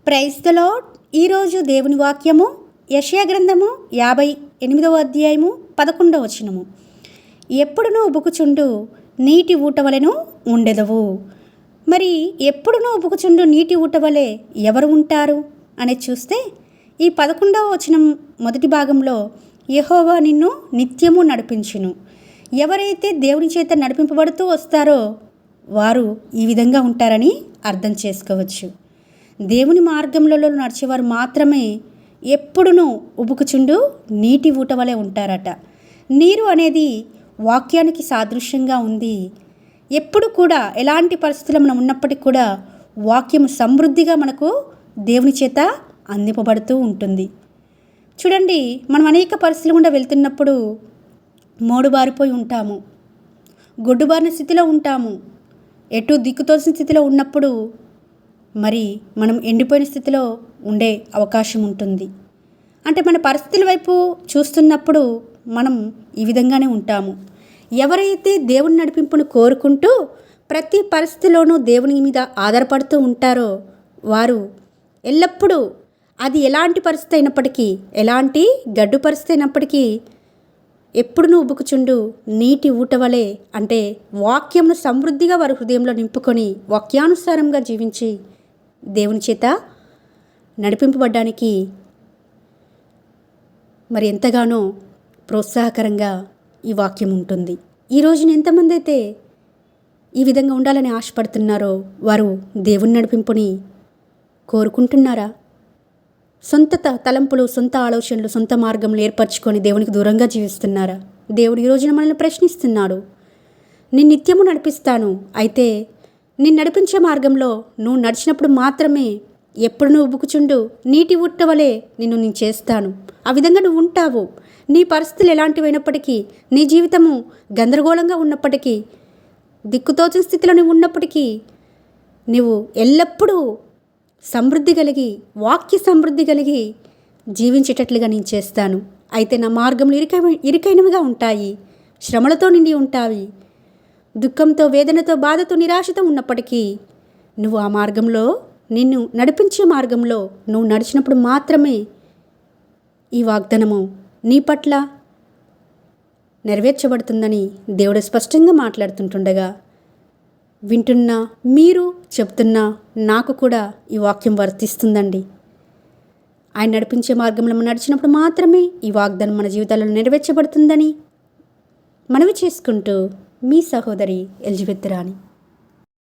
Praise the lord. ఈరోజు దేవుని వాక్యము యెషయా గ్రంథము 58వ అధ్యాయము 11వ వచనము. ఎప్పుడునూ ఉబుకుచుండు నీటి ఊట వలెను ఉండెదవు. మరి ఎప్పుడునూ ఉబుకుచుండు నీటి ఊట వలె ఎవరు ఉంటారు అనేది చూస్తే ఈ 11వ వచనం మొదటి భాగంలో యెహోవా నిన్ను నిత్యము నడిపించును. ఎవరైతే దేవుని చేత నడిపింపబడుతూ వస్తారో వారు ఈ విధంగా ఉంటారని అర్థం చేసుకోవచ్చు. దేవుని మార్గంలో నడిచేవారు మాత్రమే ఎప్పుడునూ ఉబుకుచుండు నీటి ఊట వలె ఉంటారట. నీరు అనేది వాక్యానికి సాదృశ్యంగా ఉంది. ఎప్పుడు కూడా ఎలాంటి పరిస్థితులు మనం ఉన్నప్పటికీ కూడా వాక్యం సమృద్ధిగా మనకు దేవుని చేత అందింపబడుతూ ఉంటుంది. చూడండి, మనం అనేక పరిస్థితులు గుండా వెళ్తున్నప్పుడు మోడుబారిపోయి ఉంటాము, గొడ్డుబారిన స్థితిలో ఉంటాము. ఎటు దిక్కుతోసిన స్థితిలో ఉన్నప్పుడు మరి మనం ఎండిపోయిన స్థితిలో ఉండే అవకాశం ఉంటుంది. అంటే మన పరిస్థితుల వైపు చూస్తున్నప్పుడు మనం ఈ విధంగానే ఉంటాము. ఎవరైతే దేవుని నడిపింపును కోరుకుంటూ ప్రతి పరిస్థితిలోనూ దేవుని మీద ఆధారపడుతూ ఉంటారో వారు ఎల్లప్పుడూ అది ఎలాంటి పరిస్థితి అయినప్పటికీ, ఎలాంటి గడ్డు పరిస్థితి అయినప్పటికీ ఎప్పుడునూ ఉబుకుచుండు నీటి ఊట వలె, అంటే వాక్యంను సమృద్ధిగా వారి హృదయంలో నింపుకొని వాక్యానుసారంగా జీవించి దేవుని చేత నడిపింపబడ్డానికి మరి ఎంతగానో ప్రోత్సాహకరంగా ఈ వాక్యం ఉంటుంది. ఈ రోజున ఎంతమంది అయితే ఈ విధంగా ఉండాలని ఆశపడుతున్నారో వారు దేవుని నడిపింపుని కోరుకుంటున్నారా? సొంత తలంపులు, సొంత ఆలోచనలు, సొంత మార్గంలో ఏర్పరచుకొని దేవునికి దూరంగా జీవిస్తున్నారా? దేవుడు ఈ రోజున మనల్ని ప్రశ్నిస్తున్నాడు. నేను నిత్యము నడిపిస్తాను, అయితే నేను నడిపించే మార్గంలో నువ్వు నడిచినప్పుడు మాత్రమే ఎప్పుడు నువ్వు ఉబుకుచుండు నీటి ఊట వలె నేను చేస్తాను. ఆ విధంగా నువ్వు ఉంటావు. నీ పరిస్థితులు ఎలాంటివైనప్పటికీ, నీ జీవితము గందరగోళంగా ఉన్నప్పటికీ, దిక్కుతోచిన స్థితిలో నువ్వు ఉన్నప్పటికీ నువ్వు ఎల్లప్పుడూ సమృద్ధి కలిగి, వాక్య సమృద్ధి కలిగి జీవించేటట్లుగా నేను చేస్తాను. అయితే నా మార్గంలో ఇరుకైనవిగా ఉంటాయి, శ్రమలతో నిండి ఉంటాయి. దుఃఖంతో, వేదనతో, బాధతో, నిరాశతో ఉన్నప్పటికీ నువ్వు ఆ మార్గంలో, నిన్ను నడిపించే మార్గంలో నువ్వు నడిచినప్పుడు మాత్రమే ఈ వాగ్దానము నీ పట్ల నెరవేర్చబడుతుందని దేవుడు స్పష్టంగా మాట్లాడుతుంటుండగా వింటున్నా మీరు చెప్తున్నా నాకు కూడా ఈ వాక్యం వర్తిస్తుందండి. ఆయన నడిపించే మార్గంలో మనం నడిచినప్పుడు మాత్రమే ఈ వాగ్దానం మన జీవితాలలో నెరవేర్చబడుతుందని మనవి చేసుకుంటూ మీ సహోదరి ఎలిజబెత్ రాణి.